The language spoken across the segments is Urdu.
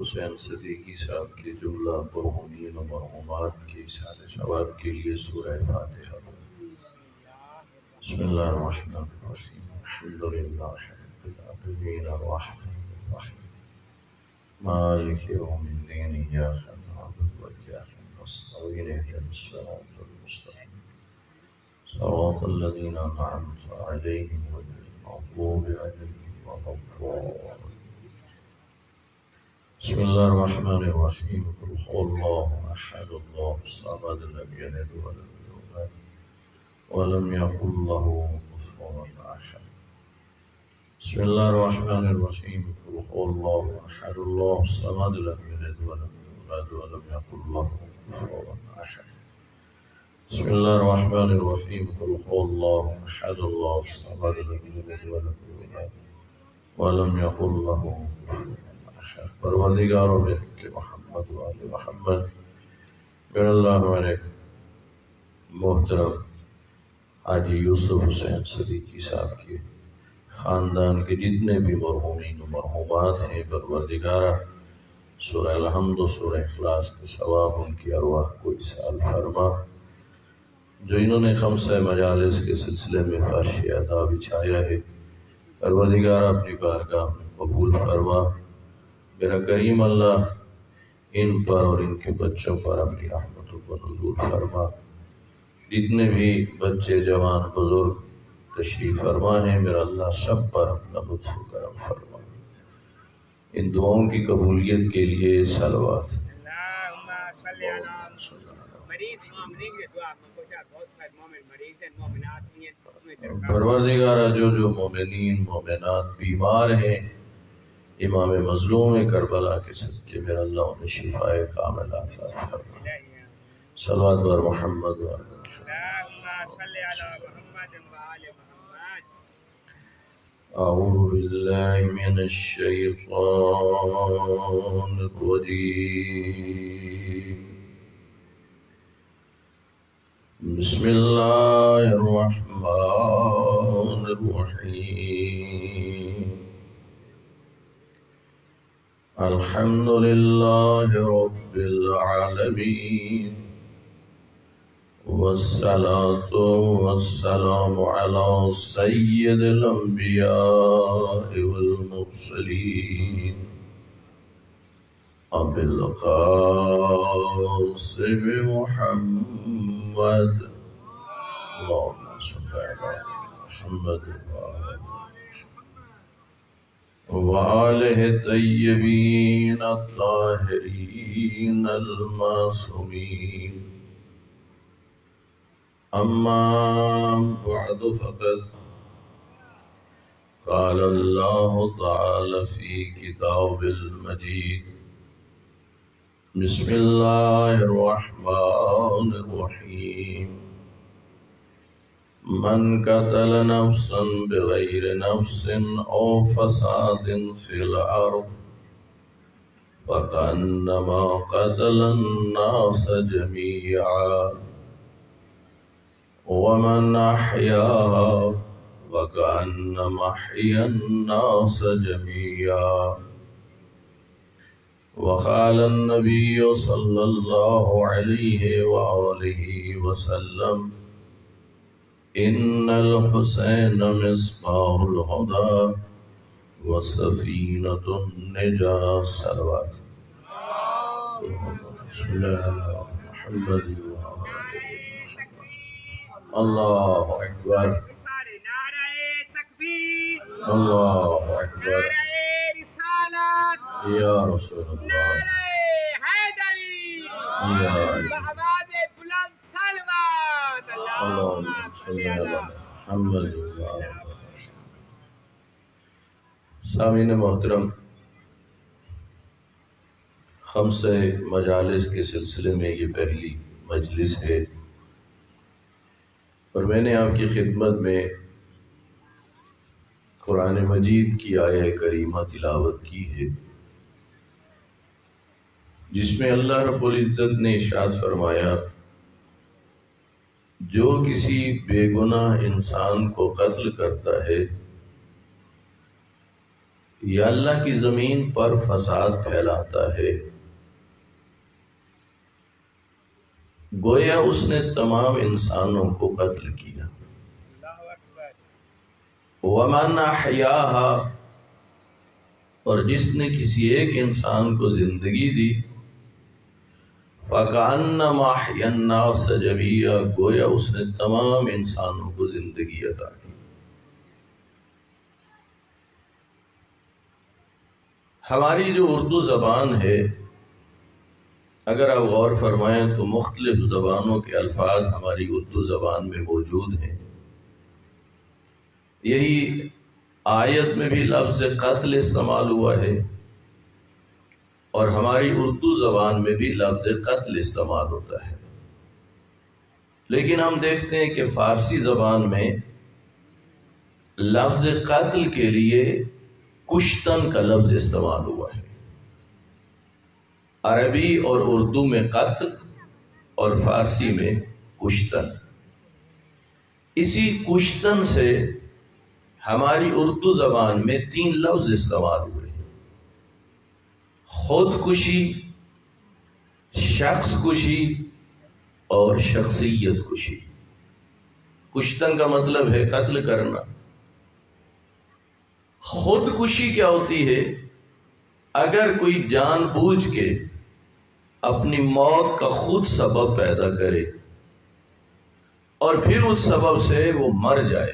حسین صدیقی صاحب کے جملہ مرحومین و مرحومات کے اصحال ثواب کے لیے سورہ فاتحہ۔ بسم اللہ الرحمن الرحیم، الحمد للہ رب العالمین الرحمن الرحیم مالک یوم الدین، ایاک نعبد و ایاک نستعین، اهدنا الصراط المستقیم صراط الذین انعمت علیہم غیر المغضوب علیہم ولا الضالین۔ بسم اللہ الرحمن الرحیم، قل هو اللہ احد اللہ الصمد لم یلد ولم یولد ولم یکن له کفوا احد۔ بسم اللہ الرحمن الرحیم، قل هو اللہ احد اللہ الصمد لم یلد ولم یولد ولم یکن له کفوا احد۔ بسم اللہ الرحمن الرحیم، قل هو اللہ احد اللہ الصمد لم یلد ولم یولد ولم یکن له کفوا احد۔ پروردگار و بحق محمد و آل محمد، بن اللہ علیہ محترم حاجی یوسف حسین صدیقی صاحب کے خاندان کے جتنے بھی مرحومین و مرحومات ہیں، پروردگارہ سورہ الحمد و سورہ اخلاص کے ثواب ان کی ارواح کو ایصال فرما۔ جو انہوں نے خمسہ مجالس کے سلسلے میں فرش عطا بچھایا ہے، پروردگار اپنی بارگاہ میں قبول فرما۔ میرا کریم اللہ ان پر اور ان کے بچوں پر اپنی رحمتوں کو نزول فرما۔ جتنے بھی بچے جوان بزرگ تشریف فرما ہیں، میرا اللہ سب پر اپنا لطف و کرم فرما۔ ان دعاؤں کی قبولیت کے لیے صلوات۔ پروردگارہ جو مومنین مومنات بیمار ہیں، امام مظلوم کربلا کے صدقے میرا اللہ انہیں شفاء کاملہ عطا فرما۔ صلوات بر محمد و آل محمد۔ اعوذ باللہ من الشیطان الرجیم، بسم اللہ الرحمن الرحیم، الحمد للہ رب العالمین، والصلاة والسلام علی سید الانبیاء والمرسلین، ابی القاسم محمد، اللہم صل علی محمد وآلہ الطیبین الطاہرین المعصومین۔ اما بعد فقد قال اللہ تعالی فی کتاب المجید، بسم اللہ الرحمن الرحیم، من قتل نفسا بغیر نفس او فساد فی الارض فکأنما قتل الناس جميعا، ومن احیاها فکأنما احیا الناس جميعا۔ وقال النبی صلی اللہ علیہ وآلہ وسلم، ان الحسین مصباح الہدی وسفینۃ النجاة۔ صلوات صلی اللہ علی محمد۔ اللہ اکبر، اللہ اکبر، یا رسول اللہ، یا اللہم صلی علی محمد۔ سامعین محترم، خمسہ مجالس کے سلسلے میں یہ پہلی مجلس ہے، اور میں نے آپ کی خدمت میں قرآن مجید کی آیہ کریمہ تلاوت کی ہے، جس میں اللہ رب العزت نے ارشاد فرمایا، جو کسی بے گناہ انسان کو قتل کرتا ہے یا اللہ کی زمین پر فساد پھیلاتا ہے، گویا اس نے تمام انسانوں کو قتل کیا۔ وَمَنْ أَحْيَاهَا، اور جس نے کسی ایک انسان کو زندگی دی، فَكَأَنَّمَا أَحْيَا النَّاسَ جَمِيعًا، گویا اس نے تمام انسانوں کو زندگی عطا کی۔ ہماری جو اردو زبان ہے، اگر آپ غور فرمائیں تو مختلف زبانوں کے الفاظ ہماری اردو زبان میں موجود ہیں۔ یہی آیت میں بھی لفظ قتل استعمال ہوا ہے، اور ہماری اردو زبان میں بھی لفظ قتل استعمال ہوتا ہے، لیکن ہم دیکھتے ہیں کہ فارسی زبان میں لفظ قتل کے لیے کشتن کا لفظ استعمال ہوا ہے۔ عربی اور اردو میں قتل اور فارسی میں کشتن۔ اسی کشتن سے ہماری اردو زبان میں 3 لفظ استعمال ہوئے ہیں: خودکشی، شخص کشی اور شخصیت کشی۔ کشتن کا مطلب ہے قتل کرنا۔ خودکشی کیا ہوتی ہے؟ اگر کوئی جان بوجھ کے اپنی موت کا خود سبب پیدا کرے اور پھر اس سبب سے وہ مر جائے۔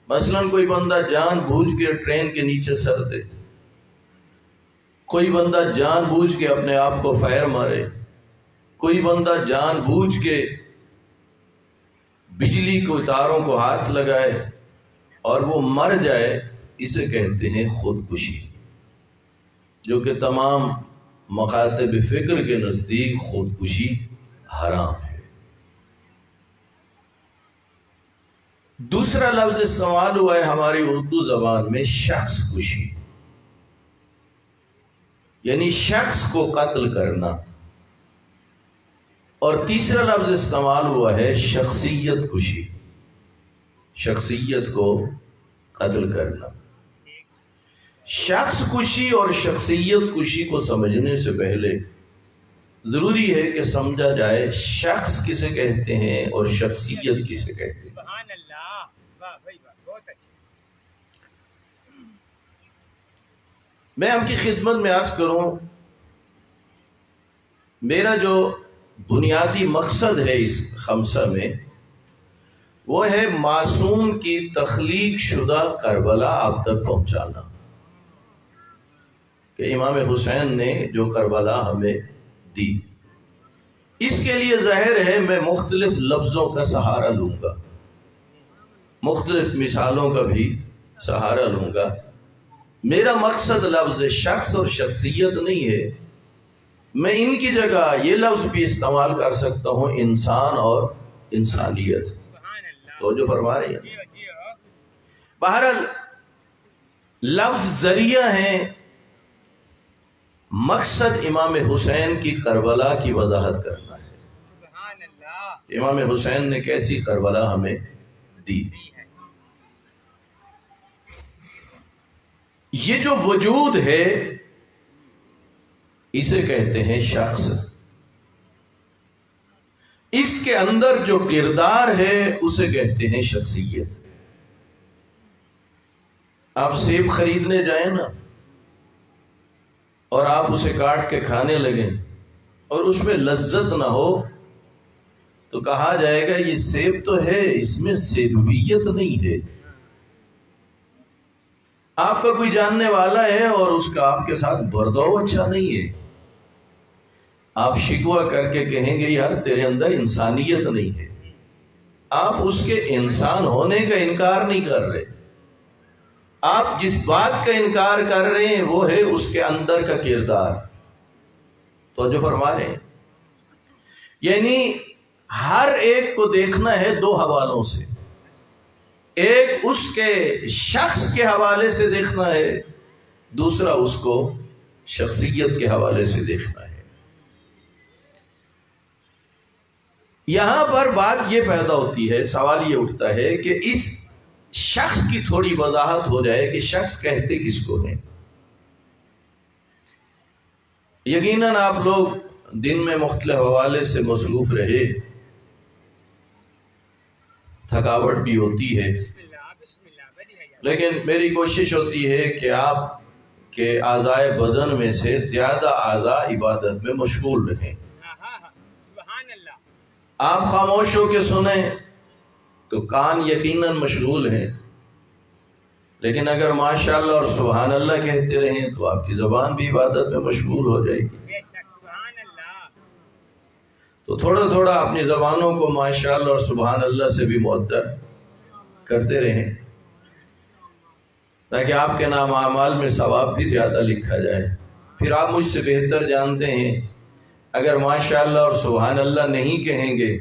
مثلا کوئی بندہ جان بوجھ کے ٹرین کے نیچے سر دے، کوئی بندہ جان بوجھ کے اپنے آپ کو فائر مارے، کوئی بندہ جان بوجھ کے بجلی کو تاروں کو ہاتھ لگائے اور وہ مر جائے، اسے کہتے ہیں خودکشی، جو کہ تمام مکاتب فکر کے نزدیک خودکشی حرام ہے۔ دوسرا لفظ استعمال ہوا ہے ہماری اردو زبان میں شخص کشی، یعنی شخص کو قتل کرنا، اور تیسرا لفظ استعمال ہوا ہے شخصیت کشی، شخصیت کو قتل کرنا۔ شخص کشی اور شخصیت کشی کو سمجھنے سے پہلے ضروری ہے کہ سمجھا جائے شخص کسے کہتے ہیں اور شخصیت کسے کہتے ہیں۔ سبحان اللہ، واہ بھائی واہ، بہت اچھا۔ میں آپ کی خدمت میں عرض کروں، میرا جو بنیادی مقصد ہے اس خمسہ میں، وہ ہے معصوم کی تخلیق شدہ کربلا آپ تک پہنچانا، کہ امام حسین نے جو کربلا ہمیں دی۔ اس کے لیے ظاہر ہے میں مختلف لفظوں کا سہارا لوں گا، مختلف مثالوں کا بھی سہارا لوں گا۔ میرا مقصد لفظ شخص اور شخصیت نہیں ہے، میں ان کی جگہ یہ لفظ بھی استعمال کر سکتا ہوں انسان اور انسانیت، تو جو فرما رہے ہیں۔ بہرحال لفظ ذریعہ ہیں، مقصد امام حسین کی کربلا کی وضاحت کرنا ہے۔ سبحان اللہ، امام حسین نے کیسی کربلا ہمیں دی۔ یہ جو وجود ہے اسے کہتے ہیں شخص، اس کے اندر جو کردار ہے اسے کہتے ہیں شخصیت۔ آپ سیب خریدنے جائیں نا اور آپ اسے کاٹ کے کھانے لگیں اور اس میں لذت نہ ہو تو کہا جائے گا یہ سیب تو ہے، اس میں سیبویت نہیں ہے۔ آپ کا کوئی جاننے والا ہے اور اس کا آپ کے ساتھ برتاؤ اچھا نہیں ہے، آپ شکوہ کر کے کہیں گے یار تیرے اندر انسانیت نہیں ہے، آپ اس کے انسان ہونے کا انکار نہیں کر رہے، آپ جس بات کا انکار کر رہے ہیں وہ ہے اس کے اندر کا کردار۔ تو جو فرما رہے ہیں، یعنی ہر ایک کو دیکھنا ہے 2 حوالوں سے، ایک اس کے شخص کے حوالے سے دیکھنا ہے، دوسرا اس کو شخصیت کے حوالے سے دیکھنا ہے۔ یہاں پر بات یہ پیدا ہوتی ہے، سوال یہ اٹھتا ہے کہ اس شخص کی تھوڑی وضاحت ہو جائے کہ شخص کہتے کس کو ہیں۔ یقیناً آپ لوگ دن میں مختلف حوالے سے مصروف رہے، تھکاوٹ بھی ہوتی ہے، بسم اللہ بڑھیا۔ لیکن میری کوشش ہوتی ہے کہ آپ کے اعضائے بدن میں سے زیادہ اعضاء عبادت میں مشغول رہیں۔ سبحان اللہ۔ آپ خاموش ہو کے سنیں تو کان یقیناً مشغول ہیں، لیکن اگر ماشاءاللہ اور سبحان اللہ کہتے رہیں تو آپ کی زبان بھی عبادت میں مشغول ہو جائے گی۔ بے شک سبحان اللہ۔ تو تھوڑا تھوڑا اپنی زبانوں کو ماشاءاللہ اور سبحان اللہ سے بھی معطر کرتے رہیں، تاکہ آپ کے نام اعمال میں ثواب بھی زیادہ لکھا جائے۔ پھر آپ مجھ سے بہتر جانتے ہیں، اگر ماشاءاللہ اور سبحان اللہ نہیں کہیں گے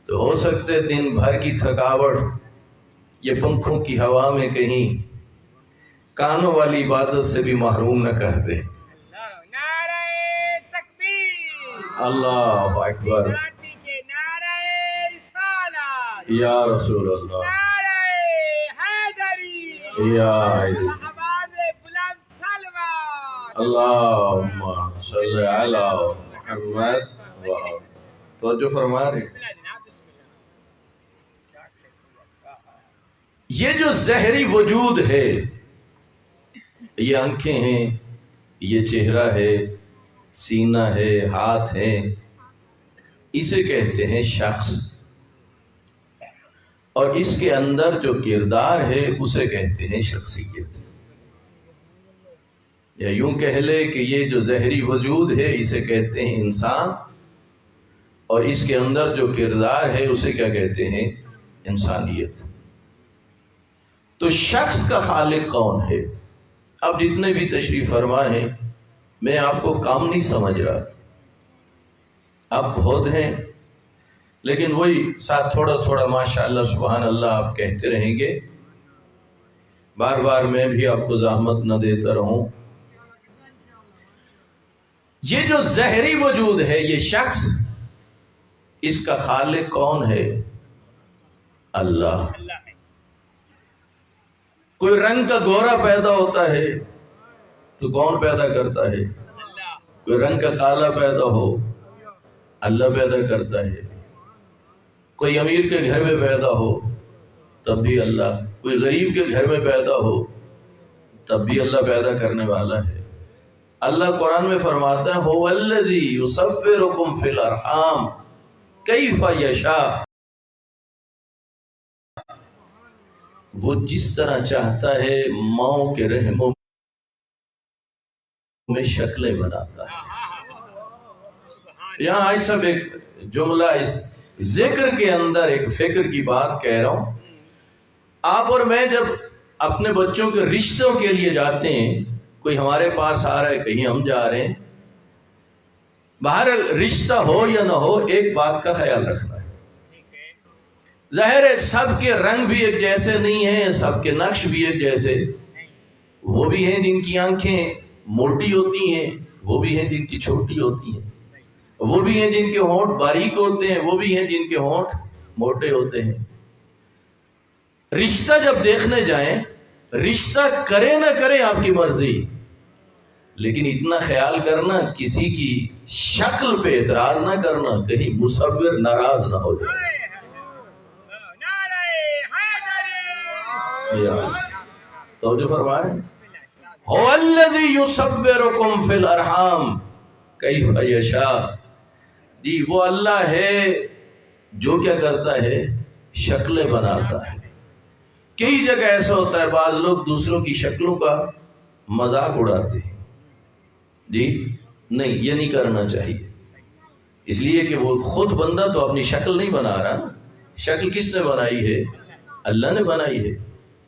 تو ہو سکتے دن بھر کی تھکاوٹ یہ پنکھوں کی ہوا میں کہیں کانوں والی عبادت سے بھی محروم نہ کر دے۔ اللہ نعرہ تکبیر، اللہ اکبر، ذاتی کے نعرہ رسالت، یا رسول اللہ، نعرہ حیدری، یا حیدری، آواز بلند سلوات۔ اللہم صلی علی محمد و توجہ فرما رہے۔ بسم اللہ جناب، بسم اللہ۔ یہ جو ظاہری وجود ہے، یہ آنکھیں ہیں، یہ چہرہ ہے، سینہ ہے، ہاتھ ہیں، اسے کہتے ہیں شخص، اور اس کے اندر جو کردار ہے اسے کہتے ہیں شخصیت۔ یا یوں کہہ لے کہ یہ جو ظاہری وجود ہے اسے کہتے ہیں انسان، اور اس کے اندر جو کردار ہے اسے کیا کہتے ہیں؟ انسانیت۔ تو شخص کا خالق کون ہے؟ اب جتنے بھی تشریف فرما ہیں، میں آپ کو کام نہیں سمجھ رہا، آپ بہت ہیں، لیکن وہی ساتھ تھوڑا تھوڑا ماشاءاللہ سبحان اللہ آپ کہتے رہیں گے، بار بار میں بھی آپ کو زحمت نہ دیتا رہوں۔ یہ جو ظاہری وجود ہے، یہ شخص، اس کا خالق کون ہے؟ اللہ۔ اللہ ہے۔ کوئی رنگ کا گورا پیدا ہوتا ہے تو کون پیدا کرتا ہے؟ اللہ۔ کوئی رنگ کا کالا پیدا ہو، اللہ پیدا کرتا ہے۔ کوئی امیر کے گھر میں پیدا ہو تب بھی اللہ، کوئی غریب کے گھر میں پیدا ہو تب بھی اللہ پیدا کرنے والا ہے۔ اللہ قرآن میں فرماتا ہے هو الذی یصورکم فی الارحام کیف یشاء، وہ جس طرح چاہتا ہے ماؤں کے رحموں میں شکلیں بناتا ہے۔ یہاں ایسا ایک جملہ اس ذکر کے اندر ایک فکر کی بات کہہ رہا ہوں۔ آپ اور میں جب اپنے بچوں کے رشتوں کے لیے جاتے ہیں، کوئی ہمارے پاس آ رہا ہے، کہیں ہم جا رہے ہیں، باہر رشتہ ہو یا نہ ہو ایک بات کا خیال رکھنا ہے۔ ظاہر ہے سب کے رنگ بھی ایک جیسے نہیں ہیں، سب کے نقش بھی ایک جیسے، وہ بھی ہیں جن کی آنکھیں موٹی ہوتی ہیں، وہ بھی ہیں جن کی چھوٹی ہوتی ہیں، وہ بھی ہیں جن کے ہونٹ باریک ہوتے ہیں، وہ بھی ہیں جن کے ہونٹ موٹے ہوتے ہیں۔ رشتہ جب دیکھنے جائیں، رشتہ کرے نہ کرے آپ کی مرضی، لیکن اتنا خیال کرنا کسی کی شکل پہ اعتراض نہ کرنا، کہیں مصور ناراض نہ ہو جائے۔ توجہ فرمائیں، هو الذی یصورکم فی الارحام کیف یشاء، جی وہ اللہ ہے جو کیا کرتا ہے؟ شکلیں بناتا ہے۔ کئی جگہ ایسا ہوتا ہے بعض لوگ دوسروں کی شکلوں کا مذاق اڑاتے ہیں، جی نہیں، یہ نہیں کرنا چاہیے، اس لیے کہ وہ خود بندہ تو اپنی شکل نہیں بنا رہا نا، شکل کس نے بنائی ہے؟ اللہ نے بنائی ہے۔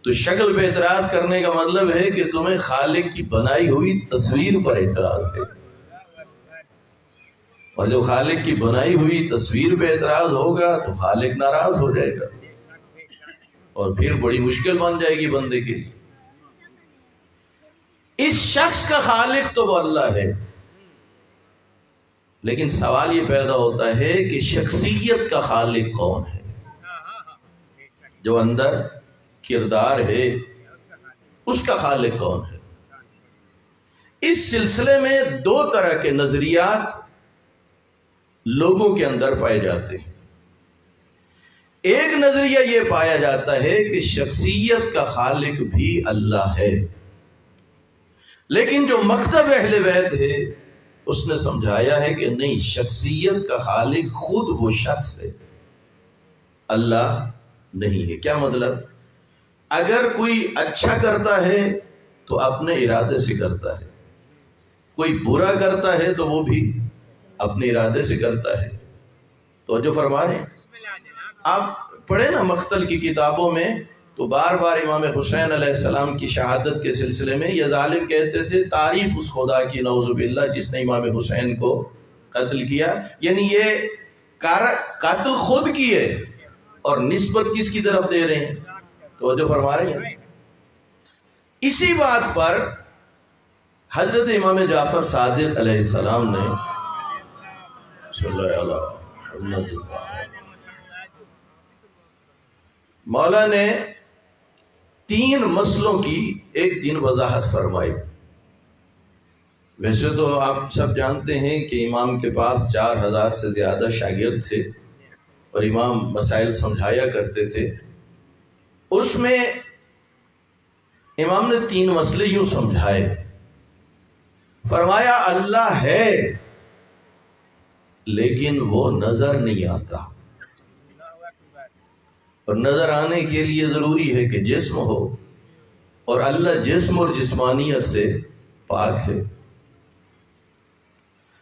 تو شکل پہ اعتراض کرنے کا مطلب ہے کہ تمہیں خالق کی بنائی ہوئی تصویر پر اعتراض ہے، اور جو خالق کی بنائی ہوئی تصویر پہ اعتراض ہوگا تو خالق ناراض ہو جائے گا، اور پھر بڑی مشکل بن جائے گی بندے کے لیے۔ اس شخص کا خالق تو وہ اللہ ہے، لیکن سوال یہ پیدا ہوتا ہے کہ شخصیت کا خالق کون ہے؟ جو اندر کردار ہے اس کا خالق کون ہے؟ اس سلسلے میں دو طرح کے نظریات لوگوں کے اندر پائے جاتے ہیں۔ ایک نظریہ یہ پایا جاتا ہے کہ شخصیت کا خالق بھی اللہ ہے، لیکن جو مکتب اہل بیت ہے اس نے سمجھایا ہے کہ نہیں، شخصیت کا خالق خود وہ شخص ہے، اللہ نہیں ہے۔ کیا مطلب؟ اگر کوئی اچھا کرتا ہے تو اپنے ارادے سے کرتا ہے، کوئی برا کرتا ہے تو وہ بھی اپنے ارادے سے کرتا ہے۔ تو جو فرما رہے ہیں، آپ پڑھیں نا مقتل کی کتابوں میں تو بار بار امام حسین علیہ السلام کی شہادت کے سلسلے میں یہ ظالم کہتے تھے تعریف اس خدا کی نعوذ باللہ جس نے امام حسین کو قتل کیا، یعنی یہ قاتل خود کی ہے اور نسبت کس کی طرف دے رہے ہیں؟ تو جو فرما رہے ہیں۔ اسی بات پر حضرت امام جعفر صادق علیہ السلام نے صلی اللہ علیہ وسلم مولا نے 3 مسئلوں کی ایک دن وضاحت فرمائی۔ ویسے تو آپ سب جانتے ہیں کہ امام کے پاس 4000 سے زیادہ شاگرد تھے اور امام مسائل سمجھایا کرتے تھے۔ اس میں امام نے 3 مسئلے یوں سمجھائے، فرمایا اللہ ہے لیکن وہ نظر نہیں آتا، اور نظر آنے کے لیے ضروری ہے کہ جسم ہو، اور اللہ جسم اور جسمانیت سے پاک ہے۔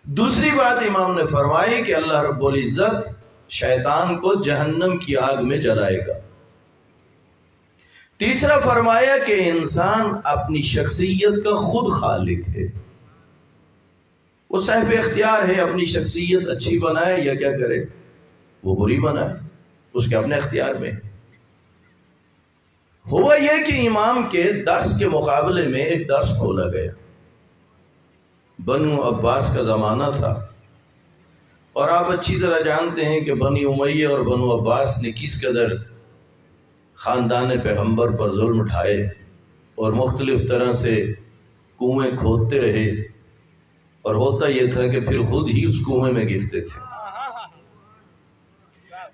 دوسری بات امام نے فرمائی کہ اللہ رب العزت شیطان کو جہنم کی آگ میں جلائے گا۔ تیسرا فرمایا کہ انسان اپنی شخصیت کا خود خالق ہے، وہ صاحب اختیار ہے، اپنی شخصیت اچھی بنائے یا کیا کرے، وہ بری بنائے، اس کے اپنے اختیار میں۔ ہوا یہ کہ امام کے درس کے مقابلے میں ایک درس کھولا گیا۔ بنو عباس کا زمانہ تھا، اور آپ اچھی طرح جانتے ہیں کہ بنی امیہ اور بنو عباس نے کس قدر خاندان پیغمبر پر ظلم اٹھائے اور مختلف طرح سے کنویں کھودتے رہے، اور ہوتا یہ تھا کہ پھر خود ہی اس کنویں میں گرتے تھے۔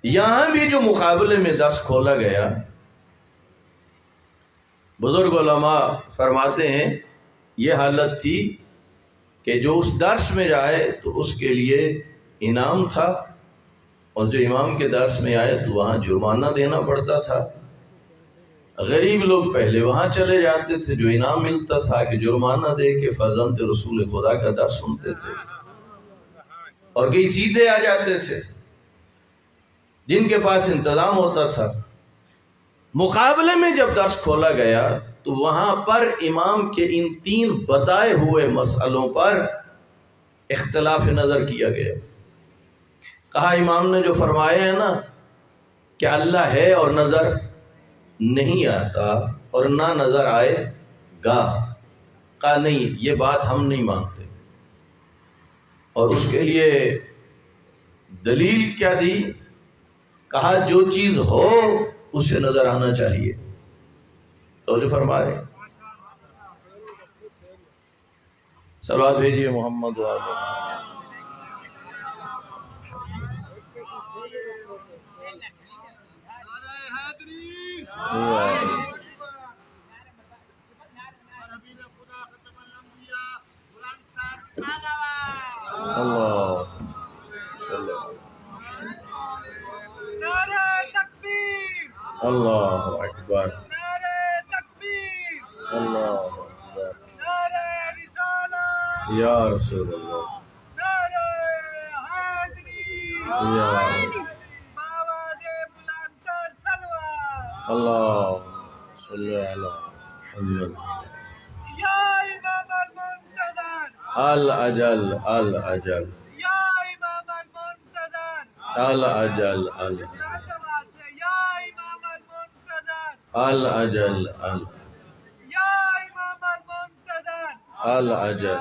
یہاں بھی جو مقابلے میں درس کھولا گیا، بزرگ علماء فرماتے ہیں یہ حالت تھی کہ جو اس درس میں جائے تو اس کے لیے انعام تھا، اور جو امام کے درس میں آئے تو وہاں جرمانہ دینا پڑتا تھا۔ غریب لوگ پہلے وہاں چلے جاتے تھے، جو انعام ملتا تھا کہ جرمانہ دے کے فرزند رسول خدا کا درس سنتے تھے، اور کئی سیدھے آ جاتے تھے جن کے پاس انتظام ہوتا تھا۔ مقابلے میں جب درس کھولا گیا تو وہاں پر امام کے ان 3 بتائے ہوئے مسئلوں پر اختلاف نظر کیا گیا۔ کہا امام نے جو فرمایا ہے نا کہ اللہ ہے اور نظر نہیں آتا اور نہ نظر آئے گا، کہا نہیں، یہ بات ہم نہیں مانتے، اور اس کے لیے دلیل کیا دی؟ کہا جو چیز ہو اسے نظر آنا چاہیے۔ تو جو فرما رہے ہیں، صلوات بھیجیے محمد و آلہ اللہ اللہ اکبر، اللہ اکبر، یا رسول اللہ، اللہ صلی علی محمد الاجل الاجل الاجل الاجل الاجل۔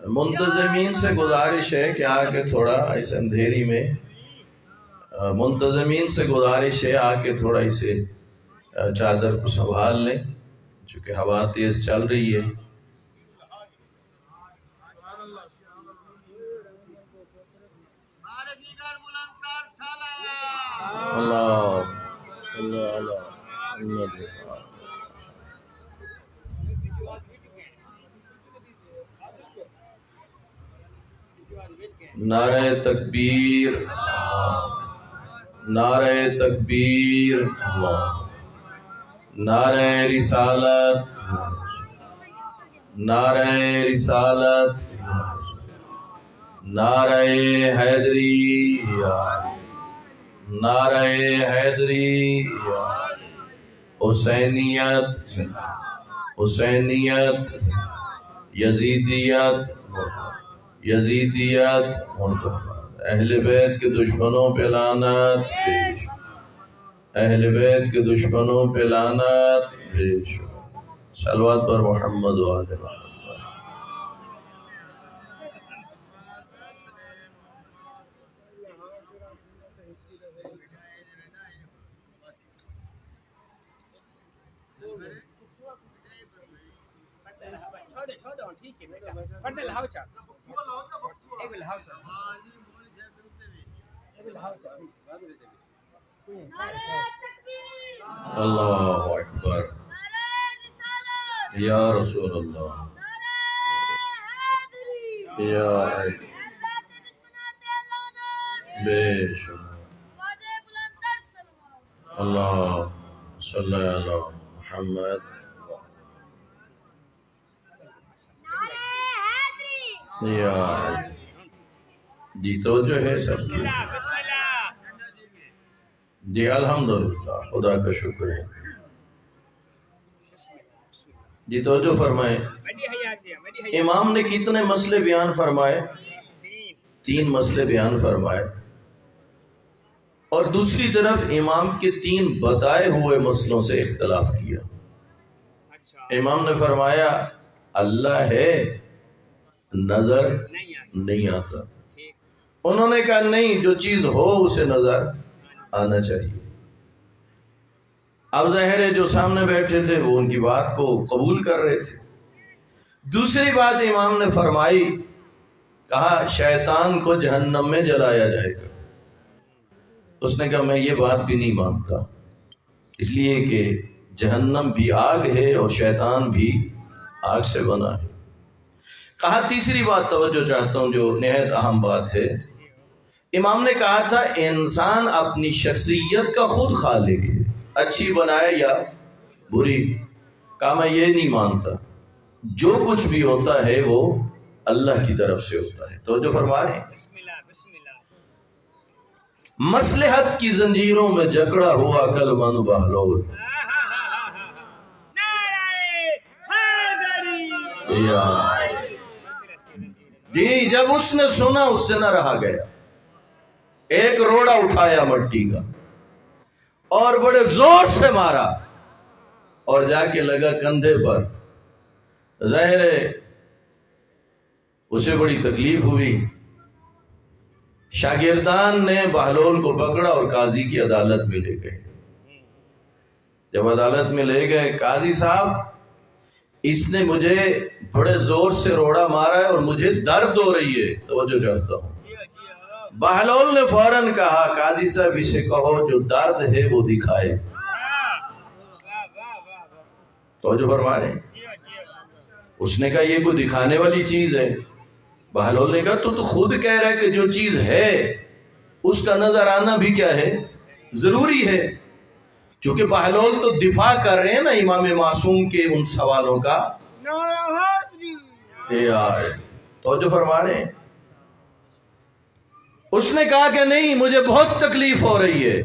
منتظمین سے گزارش ہے کہ آ کے تھوڑا اس اندھیری میں، منتظمین سے گزارش ہے آ کے تھوڑا اسے چادر کو سنبھال لیں چونکہ ہوا تیز چل رہی ہے. اللہ صلی علی محمد. نعرہ تکبیر، نعرہ تکبیر، نعرہ رسالت، نعرہ رسالت، نعرہ حیدری، نعرہ حیدری، حسینیت، حسینیت، یزیدیت، یزیدیت، اہل بیت کے دشمنوں پہ لعنت، اہل بیت کے دشمنوں پہ لعنت. صلوات پر محمد و آل محمد. چھوڑو ٹھیک ہے بیٹا پڑھ لہاؤ چا ایک لہاؤ چا اللہ اکبر یا رسول اللہ یا بے شک. اللہ صلی علی محمد. یا جی توجہ ہے سب کی. جی الحمدللہ خدا کا شکر ہے. جی توجہ فرمائیں. امام نے کتنے مسئلے بیان فرمائے؟ 3 مسئلے بیان فرمائے. اور دوسری طرف امام کے 3 بتائے ہوئے مسئلوں سے اختلاف کیا. امام نے فرمایا اللہ ہے، نظر نہیں آتا. انہوں نے کہا نہیں، جو چیز ہو اسے نظر آنا چاہیے. اب ظاہر ہے جو سامنے بیٹھے تھے وہ ان کی بات کو قبول کر رہے تھے. دوسری بات امام نے فرمائی، کہا شیطان کو جہنم میں جلایا جائے گا. اس نے کہا میں یہ بات بھی نہیں مانتا، اس لیے کہ جہنم بھی آگ ہے اور شیطان بھی آگ سے بنا ہے. کہا تیسری بات توجہ چاہتا ہوں جو نہایت اہم بات ہے. امام نے کہا تھا انسان اپنی شخصیت کا خود خالق ہے، اچھی بنائے یا بری. کہا میں یہ نہیں مانتا، جو کچھ بھی ہوتا ہے وہ اللہ کی طرف سے ہوتا ہے. توجہ فرما رہے ہیں. مصلحت کی زنجیروں میں جکڑا ہوا کلمہ بہلول. جی جب اس نے سنا اس سے نہ رہا گیا. ایک روڑا اٹھایا مٹی کا اور بڑے زور سے مارا اور جا کے لگا کندھے پر. ظاہر ہے اسے بڑی تکلیف ہوئی. شاگردان نے بہلول کو پکڑا اور قاضی کی عدالت میں لے گئے. جب عدالت میں لے گئے، قاضی صاحب اس نے مجھے بڑے زور سے روڑا مارا ہے اور مجھے درد ہو رہی ہے، توجہ چاہتا ہوں. بہلول نے فوراً کہا قاضی صاحب اسے کہو جو درد ہے وہ دکھائے. توجہ فرما رہے ہیں. اس نے کہا یہ کوئی دکھانے والی چیز ہے؟ بہلول نے کہا تو خود کہہ رہا ہے کہ جو چیز ہے اس کا نظر آنا بھی کیا ہے؟ ضروری ہے. چونکہ بہلول تو دفاع کر رہے ہیں نا امام معصوم کے ان سوالوں کا. توجہ فرما رہے ہیں. اس نے کہا کہ نہیں مجھے بہت تکلیف ہو رہی ہے.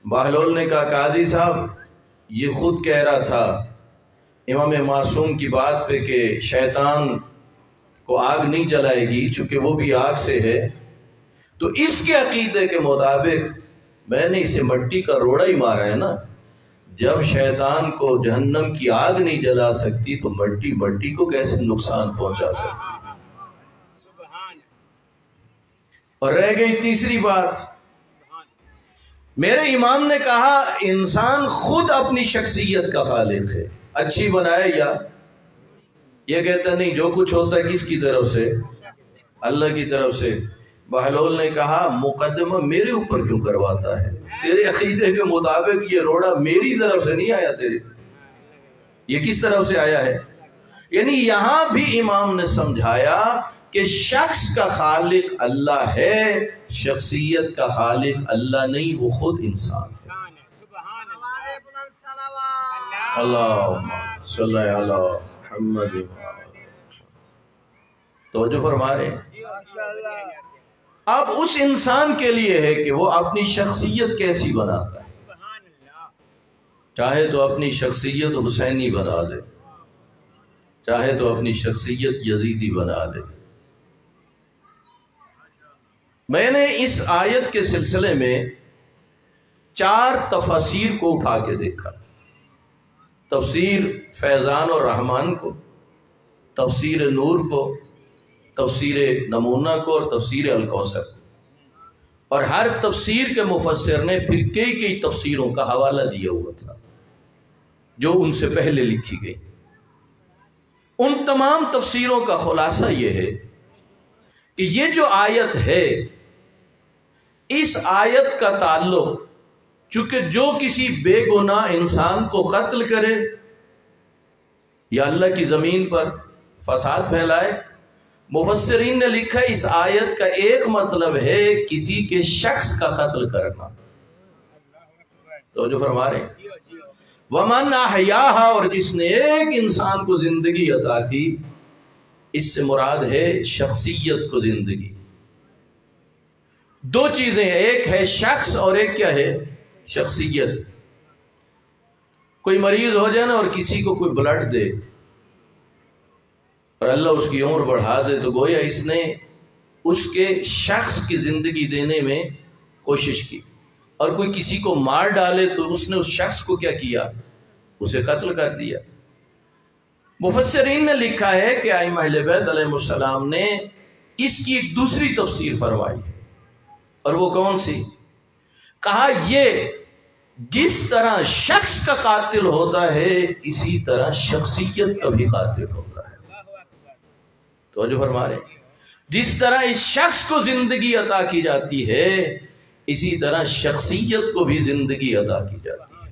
بہلول نے کہا قاضی صاحب یہ خود کہہ رہا تھا امام معصوم کی بات پہ کہ شیطان کو آگ نہیں جلائے گی چونکہ وہ بھی آگ سے ہے، تو اس کے عقیدے کے مطابق میں نے اسے مٹی کا روڑا ہی مارا ہے نا. جب شیطان کو جہنم کی آگ نہیں جلا سکتی تو مٹی کو کیسے نقصان پہنچا سکتی. اور رہ گئی تیسری بات، میرے امام نے کہا انسان خود اپنی شخصیت کا خالق ہے، اچھی بنائے یا یہ کہتا نہیں جو کچھ ہوتا ہے کس کی طرف سے؟ اللہ کی طرف سے۔ بہلول نے کہا مقدمہ میرے اوپر کیوں کرواتا ہے؟ تیرے عقیدے کے مطابق یہ روڑا میری طرف سے نہیں آیا، تیری یہ کس طرف سے آیا ہے؟ یعنی یہاں بھی امام نے سمجھایا کہ شخص کا خالق اللہ ہے، شخصیت کا خالق اللہ نہیں، وہ خود انسان ہے۔ اللہم صلی علی محمد۔ توجہ فرما رہے ہیں؟ اب اس انسان کے لیے ہے کہ وہ اپنی شخصیت کیسی بناتا ہے۔ چاہے تو اپنی شخصیت حسینی بنا لے، چاہے تو اپنی شخصیت یزیدی بنا لے۔ میں نے اس آیت کے سلسلے میں 4 تفاسیر کو اٹھا کے دیکھا، تفسیر فیضان اور رحمان کو، تفسیر نور کو، تفسیر نمونہ کو اور تفسیر الکوثر کو، اور ہر تفسیر کے مفسر نے پھر کئی تفسیروں کا حوالہ دیا ہوا تھا جو ان سے پہلے لکھی گئی۔ ان تمام تفسیروں کا خلاصہ یہ ہے کہ یہ جو آیت ہے، اس آیت کا تعلق چونکہ جو کسی بے گناہ انسان کو قتل کرے یا اللہ کی زمین پر فساد پھیلائے، مفسرین نے لکھا اس آیت کا ایک مطلب ہے کسی کے شخص کا قتل کرنا۔ تو جو فرما رہے ہیں وَمَنْ أَحْيَاهَا، اور جس نے ایک انسان کو زندگی عطا کی، اس سے مراد ہے شخصیت کو زندگی۔ 2 چیزیں، ایک ہے شخص اور ایک کیا ہے؟ شخصیت۔ کوئی مریض ہو جائے نا اور کسی کو کوئی بلڈ دے اور اللہ اس کی عمر بڑھا دے، تو گویا اس نے اس کے شخص کی زندگی دینے میں کوشش کی، اور کوئی کسی کو مار ڈالے تو اس نے اس شخص کو کیا کیا؟ اسے قتل کر دیا۔ مفسرین نے لکھا ہے کہ ائمہ اہل بیت علیہ السلام نے اس کی ایک دوسری تفسیر فرمائی ہے، اور وہ کون سی؟ کہا یہ جس طرح شخص کا قاتل ہوتا ہے اسی طرح شخصیت کا بھی قاتل ہوتا ہے۔ تو جو فرما رہے ہیں جس طرح اس شخص کو زندگی عطا کی جاتی ہے اسی طرح شخصیت کو بھی زندگی عطا کی جاتی ہے۔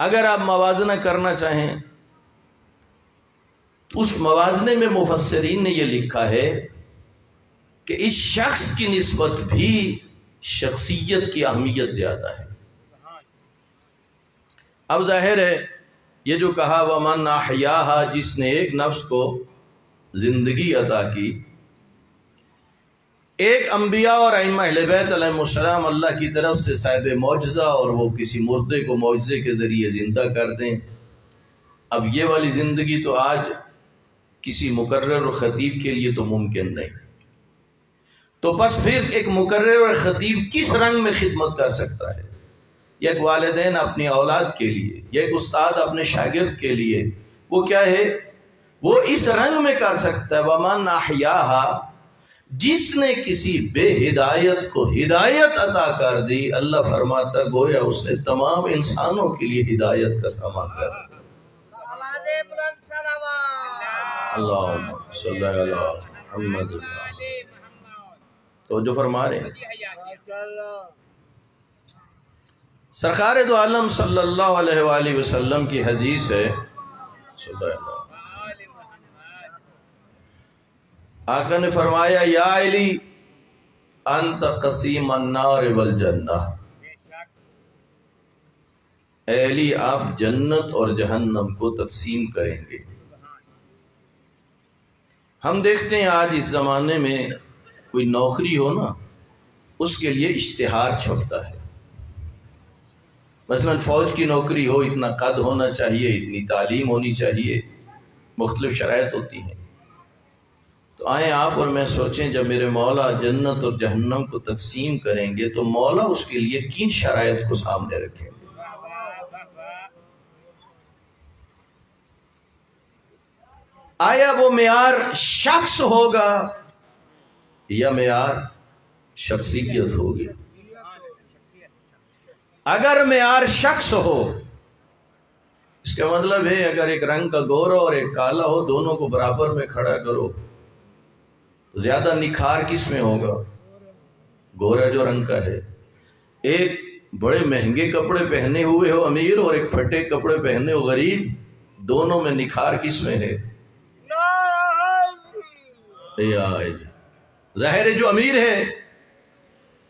اگر آپ موازنہ کرنا چاہیں تو اس موازنے میں مفسرین نے یہ لکھا ہے کہ اس شخص کی نسبت بھی شخصیت کی اہمیت زیادہ ہے۔ اب ظاہر ہے یہ جو کہا وَمَنْ أَحْيَاهَا، جس نے ایک نفس کو زندگی عطا کی، ایک انبیاء اور ائمہ اہل بیت علیہ السلام اللہ کی طرف سے صاحب معجزہ، اور وہ کسی مردے کو معجزے کے ذریعے زندہ کر دیں۔ اب یہ والی زندگی تو آج کسی مقرر اور خطیب کے لیے تو ممکن نہیں، تو بس پھر ایک مقرر اور خطیب کس رنگ میں خدمت کر سکتا ہے؟ یا ایک والدین اپنی اولاد کے لیے، یا ایک استاد اپنے شاگرد کے لیے، وہ کیا ہے؟ وہ اس رنگ میں کر سکتا ہے وَمَنْ أَحْيَاهَا، جس نے کسی بے ہدایت کو ہدایت عطا کر دی، اللہ فرماتا گویا اس نے تمام انسانوں کے لیے ہدایت کا ساما کر دیا۔ اللہم صلی علی محمد۔ تو جو فرما رہے ہیں سرکار دو عالم صلی اللہ علیہ وآلہ وسلم کی حدیث ہے، صلی اللہ علیہ وسلم، آقا نے فرمایا یا علی انت قسیم النار والجنہ، اے علی آپ جنت اور جہنم کو تقسیم کریں گے۔ ہم دیکھتے ہیں آج اس زمانے میں کوئی نوکری ہو نا، اس کے لیے اشتہار چھپتا ہے، مثلا فوج کی نوکری ہو، اتنا قد ہونا چاہیے، اتنی تعلیم ہونی چاہیے، مختلف شرائط ہوتی ہیں۔ تو آئیں آپ اور میں سوچیں جب میرے مولا جنت اور جہنم کو تقسیم کریں گے تو مولا اس کے لیے کن شرائط کو سامنے رکھیں گے؟ آیا وہ معیار شخص ہوگا یا معیار شخصیت ہوگی؟ اگر معیار شخص ہو، اس کا مطلب ہے اگر ایک رنگ کا گورا اور ایک کالا ہو، دونوں کو برابر میں کھڑا کرو، زیادہ نکھار کس میں ہوگا؟ گورا جو رنگ کا ہے. ایک بڑے مہنگے کپڑے پہنے ہوئے ہو امیر اور ایک پھٹے کپڑے پہنے ہو غریب، دونوں میں نکھار کس میں ہے؟ ظاہر ہے جو امیر ہے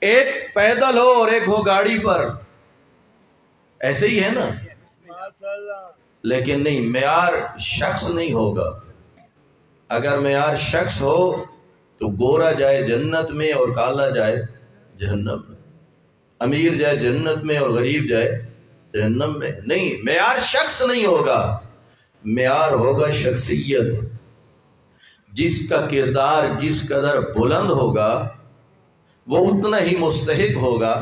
ایک پیدل ہو اور ایک ہو گاڑی پر، ایسے ہی ہے نا. لیکن نہیں، معیار شخص نہیں ہوگا. اگر معیار شخص ہو تو گورا جائے جنت میں اور کالا جائے جہنم میں، امیر جائے جنت میں اور غریب جائے جہنم میں. نہیں، معیار شخص نہیں ہوگا، معیار ہوگا شخصیت. جس کا کردار جس قدر بلند ہوگا وہ اتنا ہی مستحق ہوگا.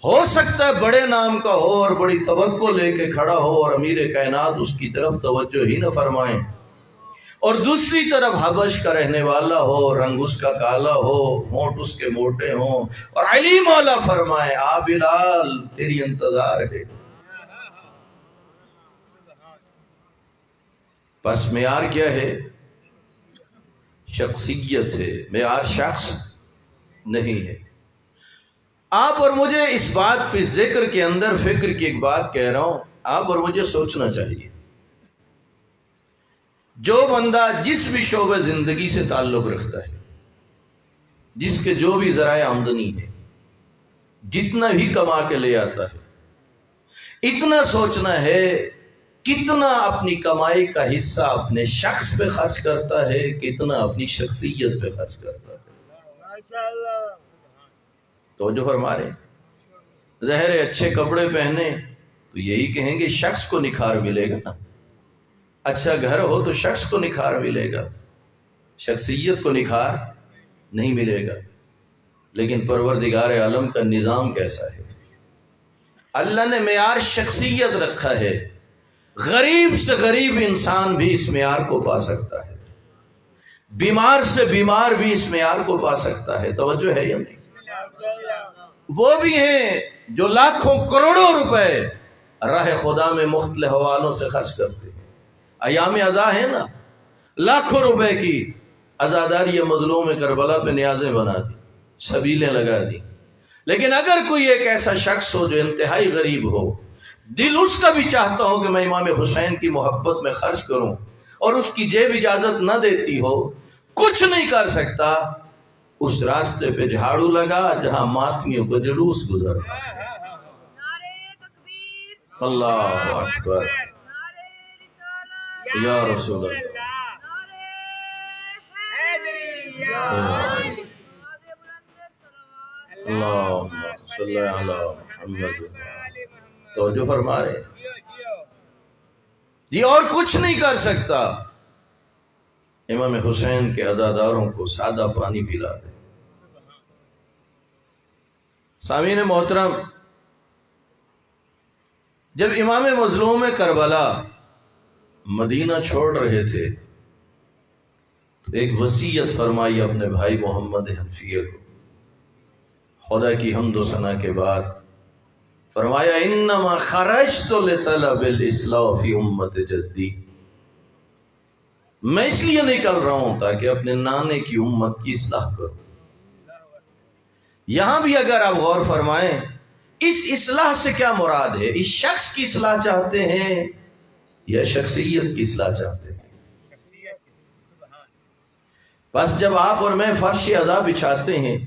ہو سکتا ہے بڑے نام کا ہو اور بڑی توقع لے کے کھڑا ہو اور امیر کائنات اس کی طرف توجہ ہی نہ فرمائیں، اور دوسری طرف حبش کا رہنے والا ہو، رنگ اس کا کالا ہو، ہونٹ اس کے موٹے ہوں، اور علی مولا فرمائے آ بلال تیری انتظار ہے. پس معیار کیا ہے؟ شخصیت ہے، معیار شخص نہیں ہے. آپ اور مجھے اس بات پہ ذکر کے اندر فکر کی ایک بات کہہ رہا ہوں، آپ اور مجھے سوچنا چاہیے. جو بندہ جس بھی شعبہ زندگی سے تعلق رکھتا ہے، جس کے جو بھی ذرائع آمدنی ہے، جتنا بھی کما کے لے آتا ہے، اتنا سوچنا ہے کتنا اپنی کمائی کا حصہ اپنے شخص پہ خرچ کرتا ہے، کتنا اپنی شخصیت پہ خرچ کرتا ہے. توجہ فرما رہے ہیں. ظاہر ہے اچھے کپڑے پہنے تو یہی کہیں گے شخص کو نکھار ملے گا نا. اچھا گھر ہو تو شخص کو نکھار ملے گا، شخصیت کو نکھار نہیں ملے گا. لیکن پروردگار عالم کا نظام کیسا ہے؟ اللہ نے معیار شخصیت رکھا ہے. غریب سے غریب انسان بھی اس معیار کو پا سکتا ہے، بیمار سے بیمار بھی اس معیار کو پا سکتا ہے. توجہ ہے یا نہیں؟ وہ بھی ہیں جو لاکھوں کروڑوں روپے راہ خدا میں مختلف حوالوں سے خرچ کرتے ہیں. ایام عزا ہے نا، لاکھوں روپے کی عزاداری مظلوم کربلا پہ نیازیں بنا دی، سبیلیں لگا دی. لیکن اگر کوئی ایک ایسا شخص ہو جو انتہائی غریب ہو، دل اس کا بھی چاہتا ہو کہ میں امام حسین کی محبت میں خرچ کروں، اور اس کی جیب اجازت نہ دیتی ہو، کچھ نہیں کر سکتا، اس راستے پہ جھاڑو لگا جہاں ماتمیوں کا جلوس گزر رہا ہے. اللہ اکبر یا رسول اللہ. اللہم صلی علی محمد. توجہ فرما رہے ہیں، یہ اور کچھ نہیں کر سکتا. امام حسین کے عزاداروں کو سادہ پانی پلا دے. سامعین محترم، جب امام مظلوم کربلا مدینہ چھوڑ رہے تھے تو ایک وصیت فرمائی اپنے بھائی محمد حنفیہ کو. خدا کی حمد و ثنا کے بعد فرمایا انما خرجت لطلب الاصلاح فی امت جدی، میں اس لیے نکل رہا ہوں تاکہ اپنے نانے کی امت کی اصلاح کروں. یہاں بھی اگر آپ غور فرمائیں اس اصلاح سے کیا مراد ہے؟ اس شخص کی اصلاح چاہتے ہیں یا شخصیت کی اصلاح چاہتے ہیں؟ بس جب آپ اور میں فرش عزا بچھاتے ہیں،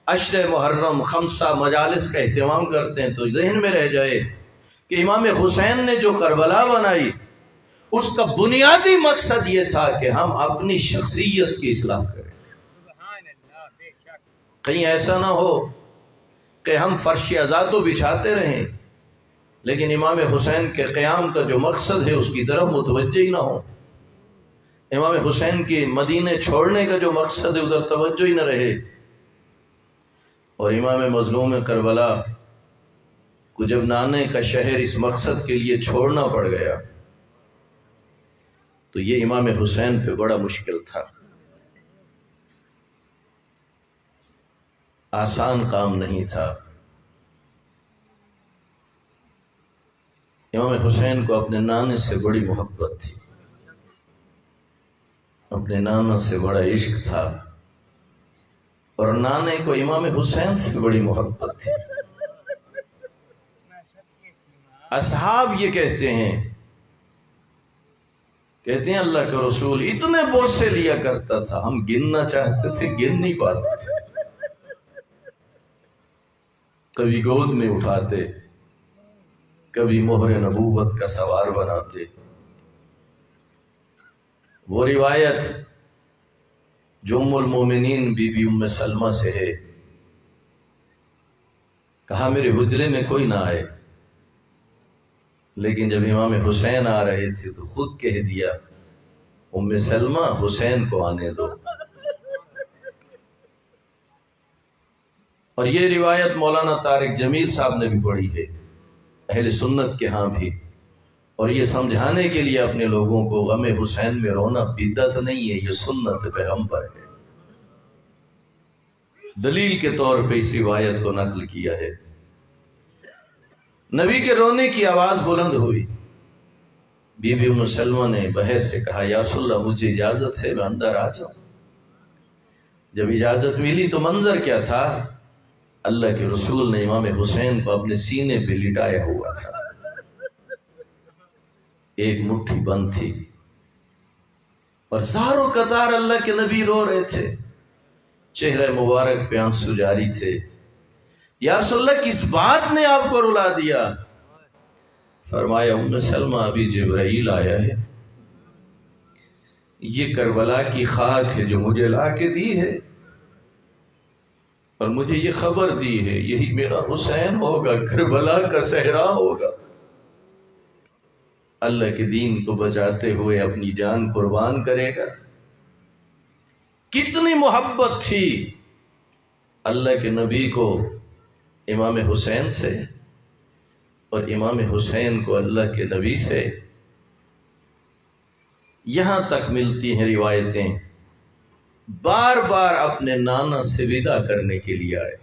عشر محرم خمسہ مجالس کا اہتمام کرتے ہیں، تو ذہن میں رہ جائے کہ امام حسین نے جو کربلا بنائی اس کا بنیادی مقصد یہ تھا کہ ہم اپنی شخصیت کی اصلاح کریں. کہیں ایسا نہ ہو کہ ہم فرش عزا تو بچھاتے رہیں لیکن امام حسین کے قیام کا جو مقصد ہے اس کی طرف متوجہ ہی نہ ہو، امام حسین کی مدینے چھوڑنے کا جو مقصد ہے ادھر توجہ ہی نہ رہے. اور امام مظلوم کربلا کو جب نانے کا شہر اس مقصد کے لیے چھوڑنا پڑ گیا تو یہ امام حسین پہ بڑا مشکل تھا. آسان کام نہیں تھا. امام حسین کو اپنے نانے سے بڑی محبت تھی، اپنے نانا سے بڑا عشق تھا، اور نانے کو امام حسین سے بڑی محبت تھی۔ اصحاب یہ کہتے ہیں اللہ کا رسول اتنے بوسے لیا کرتا تھا، ہم گننا چاہتے تھے گن نہیں پاتے تھے، کبھی گود میں اٹھاتے، کبھی مہر نبوت کا سوار بناتے۔ وہ روایت جو ام المومنین بی بی ام سلمہ سے ہے، کہا میرے حجرے میں کوئی نہ آئے، لیکن جب امام حسین آ رہے تھے تو خود کہہ دیا ام سلمہ حسین کو آنے دو۔ اور یہ روایت مولانا طارق جمیل صاحب نے بھی پڑھی ہے، اہل سنت کے ہاں بھی، اور یہ سمجھانے کے لیے اپنے لوگوں کو غم حسین میں رونا بدعت نہیں ہے، یہ سنت پیغمبر ہے۔ دلیل کے طور پہ اس روایت کو نقل کیا ہے۔ نبی کے رونے کی آواز بلند ہوئی، بی بی ام سلمہ نے بہر سے کہا یا رسول اللہ مجھے اجازت ہے میں اندر آ جاؤں۔ جب اجازت ملی تو منظر کیا تھا، اللہ کے رسول نے امام حسین کو اپنے سینے پہ لٹایا ہوا تھا، ایک مٹھی بند تھی، اور زاروں قطار اللہ کے نبی رو رہے تھے، چہرہ مبارک پہ آنسو جاری تھے۔ یا رسول اللہ کس بات نے آپ کو رلا دیا؟ فرمایا ام سلمہ ابھی جبرائیل آیا ہے، یہ کربلا کی خاک ہے جو مجھے لا کے دی ہے، اور مجھے یہ خبر دی ہے یہی میرا حسین ہوگا، کربلا کا صحرا ہوگا، اللہ کے دین کو بچاتے ہوئے اپنی جان قربان کرے گا۔ کتنی محبت تھی اللہ کے نبی کو امام حسین سے، اور امام حسین کو اللہ کے نبی سے۔ یہاں تک ملتی ہیں روایتیں بار بار اپنے نانا سے ودا کرنے کے لیے آئے،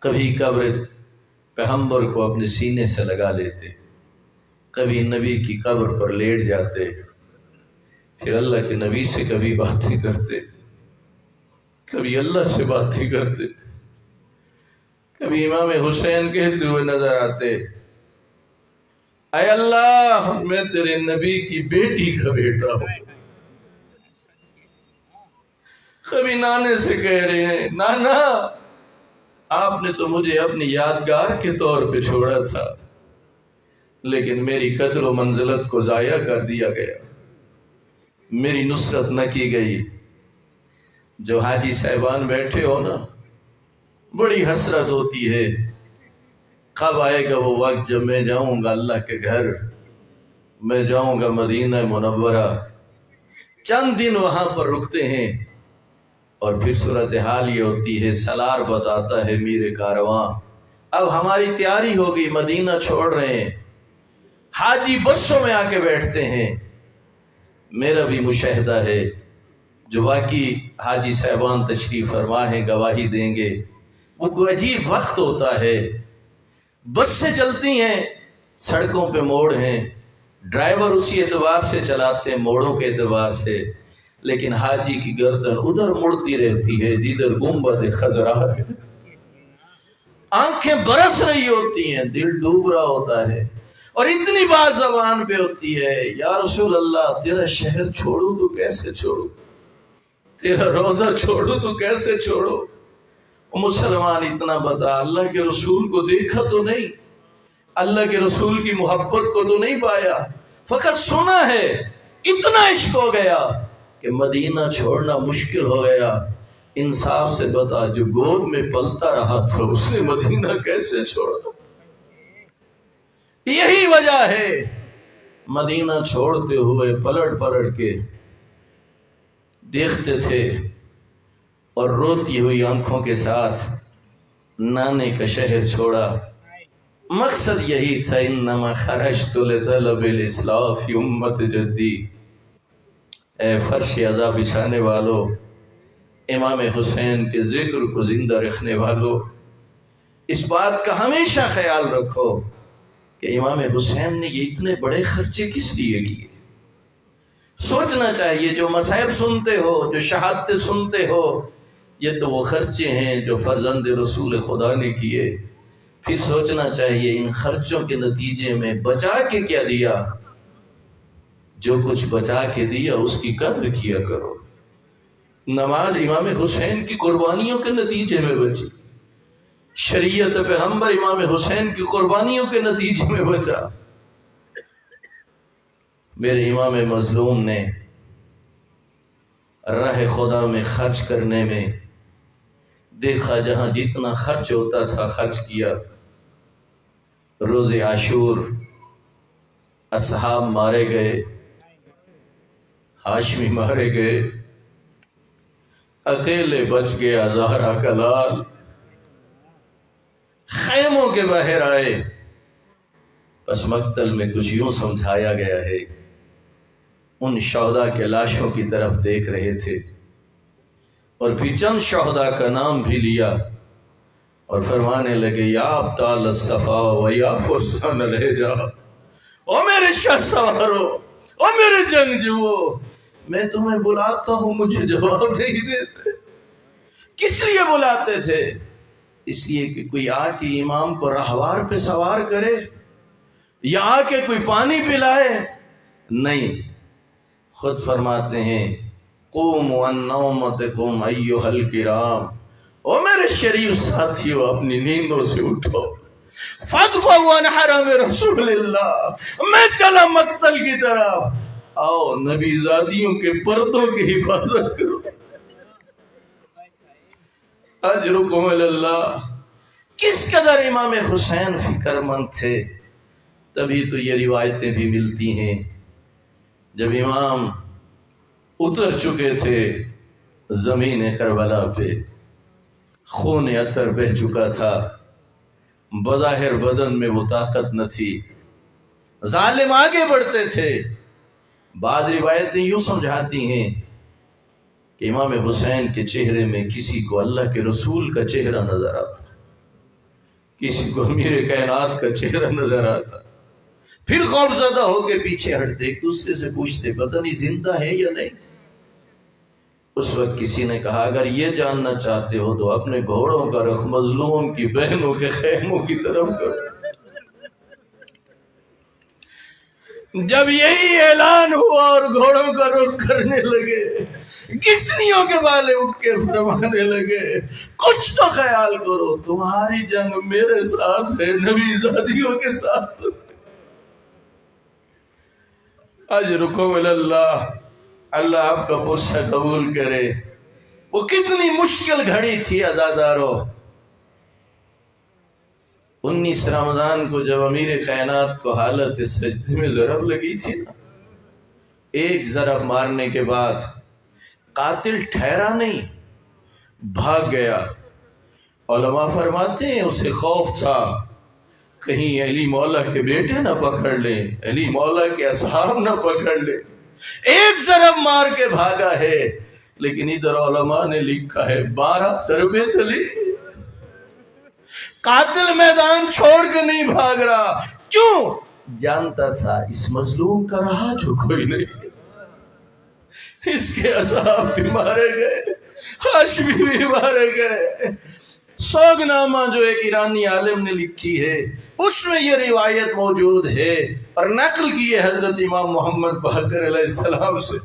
کبھی قبر پیغمبر کو اپنے سینے سے لگا لیتے، کبھی نبی کی قبر پر لیٹ جاتے، پھر اللہ کے نبی سے کبھی باتیں کرتے، کبھی اللہ سے باتیں کرتے، کبھی امام حسین کہتے ہوئے نظر آتے اے اللہ میں تیرے نبی کی بیٹی کا بیٹا ہوں۔ کبھی نانے سے کہہ رہے ہیں نانا آپ نے تو مجھے اپنی یادگار کے طور پہ چھوڑا تھا، لیکن میری قدر و منزلت کو ضائع کر دیا گیا، میری نصرت نہ کی گئی۔ جو حاجی صاحبان بیٹھے ہو نا، بڑی حسرت ہوتی ہے کب آئے گا وہ وقت جب میں جاؤں گا اللہ کے گھر، میں جاؤں گا مدینہ منورہ، چند دن وہاں پر رکتے ہیں، اور پھر صورتحال یہ ہوتی ہے سالار بتاتا ہے میرے کارواں اب ہماری تیاری ہوگی، مدینہ چھوڑ رہے ہیں، حاجی بسوں میں آ کے بیٹھتے ہیں۔ میرا بھی مشاہدہ ہے، جو واقعی حاجی صاحبان تشریف فرما ہے گواہی دیں گے، وہ کوئی عجیب وقت ہوتا ہے، بس سے چلتی ہیں، سڑکوں پہ موڑ ہیں، ڈرائیور اسی اعتبار سے چلاتے ہیں موڑوں کے اعتبار سے، لیکن حاجی کی گردن ادھر مڑتی رہتی ہے جدھر گنبد خضرا ہے، آنکھیں برس رہی ہوتی ہیں، دل ڈوب رہا ہوتا ہے، اور اتنی بات زبان پہ ہوتی ہے یا رسول اللہ تیرا شہر چھوڑوں تو کیسے چھوڑوں، تیرا روزہ چھوڑوں تو کیسے چھوڑوں۔ مسلمان اتنا بتا اللہ کے رسول کو دیکھا تو نہیں، اللہ کے رسول کی محبت کو تو نہیں پایا، فقط سنا ہے، اتنا عشق ہو گیا کہ مدینہ چھوڑنا مشکل ہو گیا۔ انصاف سے بتا جو گود میں پلتا رہا تھا اس نے مدینہ کیسے چھوڑا؟ یہی وجہ ہے مدینہ چھوڑتے ہوئے پلٹ پلٹ کے دیکھتے تھے اور روتی ہوئی آنکھوں کے ساتھ نانے کا شہر چھوڑا۔ مقصد یہی تھا انما خرجت لطلب الاصلاح فی امت جدی، اے فرش عزا بچھانے والو، امام حسین کے ذکر کو زندہ رکھنے والو، اس بات کا ہمیشہ خیال رکھو کہ امام حسین نے یہ اتنے بڑے خرچے کس لیے کیے؟ سوچنا چاہیے. جو مصائب سنتے ہو، جو شہادتیں سنتے ہو، یہ تو وہ خرچے ہیں جو فرزند رسول خدا نے کیے. پھر سوچنا چاہیے ان خرچوں کے نتیجے میں بچا کے کیا دیا. جو کچھ بچا کے دیا اس کی قدر کیا کرو. نماز امام حسین کی قربانیوں کے نتیجے میں بچی، شریعت پیغمبر امام حسین کی قربانیوں کے نتیجے میں بچا. میرے امام مظلوم نے راہ خدا میں خرچ کرنے میں دیکھا جہاں جتنا خرچ ہوتا تھا خرچ کیا. روز عاشور اصحاب مارے گئے، ہاشمی مارے گئے، اکیلے بچ گیا زہرا کا لال. خیموں کے باہر آئے، پس مقتل میں کچھ یوں سمجھایا گیا ہے. ان شہداء کے لاشوں کی طرف دیکھ رہے تھے اور پھر چند شہداء کا نام بھی لیا اور فرمانے لگے یا ابطال الصفا و یا فرسان الحجا، او میرے شہ سوارو، او میرے جنگجوؤں، میں تمہیں بلاتا ہوں مجھے جواب نہیں دیتے. کس لیے بلاتے تھے؟ اس لیے کہ کوئی آ کے امام کو راہوار پہ سوار کرے یا آ کے کوئی پانی پلائے؟ نہیں. خود فرماتے ہیں قوموا عن نومتکم ایھا الکرام، او میرے شریف ساتھیو اپنی نیندوں سے اٹھو. فادفعوا عن حرم رسول اللہ، میں چلا مقتل کی طرف، آؤ نبی زادیوں کے پردوں کی حفاظت کرو. اجرکم اللہ. کس قدر امام حسین فکر مند تھے. تبھی تو یہ روایتیں بھی ملتی ہیں جب امام اتر چکے تھے زمین کربلا پہ، خون عطر بہہ چکا تھا، بظاہر بدن میں وہ طاقت نہ تھی، ظالم آگے بڑھتے تھے. بعض روایتیں یوں سمجھاتی ہیں کہ امام حسین کے چہرے میں کسی کو اللہ کے رسول کا چہرہ نظر آتا، کسی کو امیر کائنات کا چہرہ نظر آتا. پھر خوف زدہ ہو کے پیچھے ہٹتے، ایک دوسرے سے پوچھتے پتہ نہیں زندہ ہے یا نہیں. اس وقت کسی نے کہا اگر یہ جاننا چاہتے ہو تو اپنے گھوڑوں کا رخ مظلوم کی بہنوں کے خیموں کی طرف کرو. جب یہی اعلان ہوا اور گھوڑوں کا رخ کرنے لگے، گسنیوں کے بالے اٹھ کے فرمانے لگے کچھ تو خیال کرو، تمہاری جنگ میرے ساتھ ہے، نبی زادیوں کے ساتھ. اجرکم اللہ. اللہ آپ کا پرسہ قبول کرے. وہ کتنی مشکل گھڑی تھی عزادارو. 19 رمضان کو جب امیر کائنات کو حالت سجدے میں ضرب لگی تھی نا، ایک ضرب مارنے کے بعد قاتل ٹھہرا نہیں، بھاگ گیا. علماء فرماتے ہیں اسے خوف تھا کہیں علی مولا کے بیٹے نہ پکڑ لیں، علی مولا کے اصحاب نہ پکڑ لیں. ایک ضرب مار کے بھاگا ہے، لیکن ادھر علماء نے لکھا ہے 12 ضربیں چلی. قاتل میدان چھوڑ کے نہیں بھاگ رہا. کیوں؟ جانتا تھا اس مظلوم کا رہا جو کوئی نہیں، اس کے اصحاب بھی مارے گئے، ہاشمی بھی مارے گئے. سوگ نامہ جو ایک ایرانی عالم نے لکھی ہے اس میں یہ روایت موجود ہے اور نقل کی ہے حضرت امام محمد باقر علیہ السلام سے.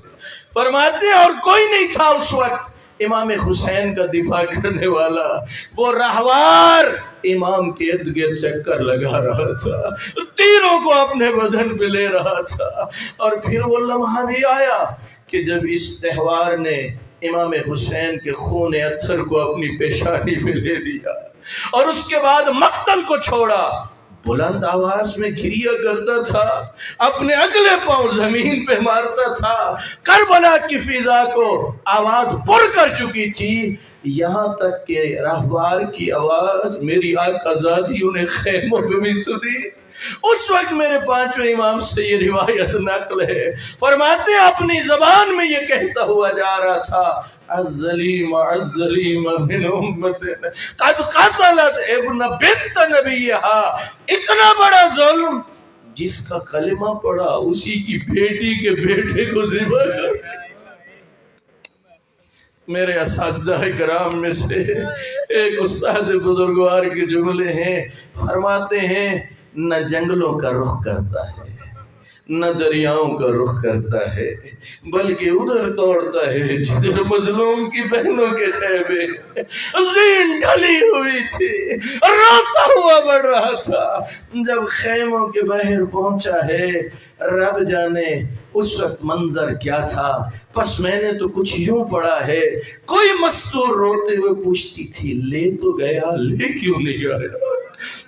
فرماتے ہیں اور کوئی نہیں تھا اس وقت امام حسین کا دفاع کرنے والا. وہ راہوار امام کے ارد گرد چکر لگا رہا تھا، تیروں کو اپنے بدن پہ لے رہا تھا. اور پھر وہ لمحہ بھی آیا کہ جب اس تہوار نے امام حسین کے خون اطہر کو اپنی پیشانی پہ لے لیا اور اس کے بعد مقتل کو چھوڑا. بلند آواز میں گریا کرتا تھا، اپنے اگلے پاؤں زمین پہ مارتا تھا. کربلا کی فضا کو آواز پر کر چکی تھی، یہاں تک کہ راہوار کی آواز میری آقا زادیوں نے خیموں پہ بھی سنی. اس وقت میرے پانچویں امام سے یہ روایت نقل ہے، فرماتے ہیں اپنی زبان میں یہ کہتا ہوا جا رہا تھا الظلیم الظلیم من امت قد قتلت ابن بنت نبیہا، اتنا بڑا ظلم جس کا کلمہ پڑا اسی کی بیٹی کے بیٹے کو ذبح کر۔ میرے اساتذہ کرام میں سے ایک استاد بزرگوار کے جملے ہیں، فرماتے ہیں نہ جنگلوں کا رخ کرتا ہے نہ دریاؤں کا رخ کرتا ہے، بلکہ ادھر دوڑتا ہے جدھر مظلوم کی بہنوں کے خیمے زین ڈھلی ہوئی تھی، روتا ہوا بڑھ رہا تھا۔ جب خیموں کے باہر پہنچا ہے، رب جانے اس وقت منظر کیا تھا، پس میں نے تو کچھ یوں پڑھا ہے، کوئی مستور روتے ہوئے پوچھتی تھی لے تو گیا، لے کیوں نہیں آیا؟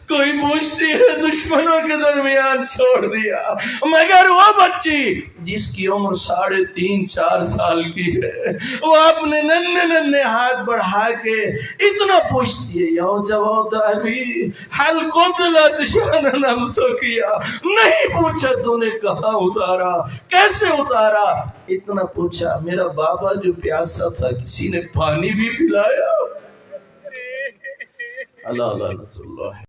کوئی پوچھتی ہے دشمنوں کے درمیان چھوڑ دیا، مگر وہ بچی جس کی عمر 3.5-4 سال کی ہے، وہ اپنے ننھے ننھے ہاتھ بڑھا کے اتنا پوچھتی ہے یا جواب ابھی حل قتلت شان نمسو کیا، نہیں پوچھا تو نے کہاں اتارا، کیسے اتارا، اتنا پوچھا میرا بابا جو پیاسا تھا کسی نے پانی بھی پلایا؟ اللہ اللہ اللہ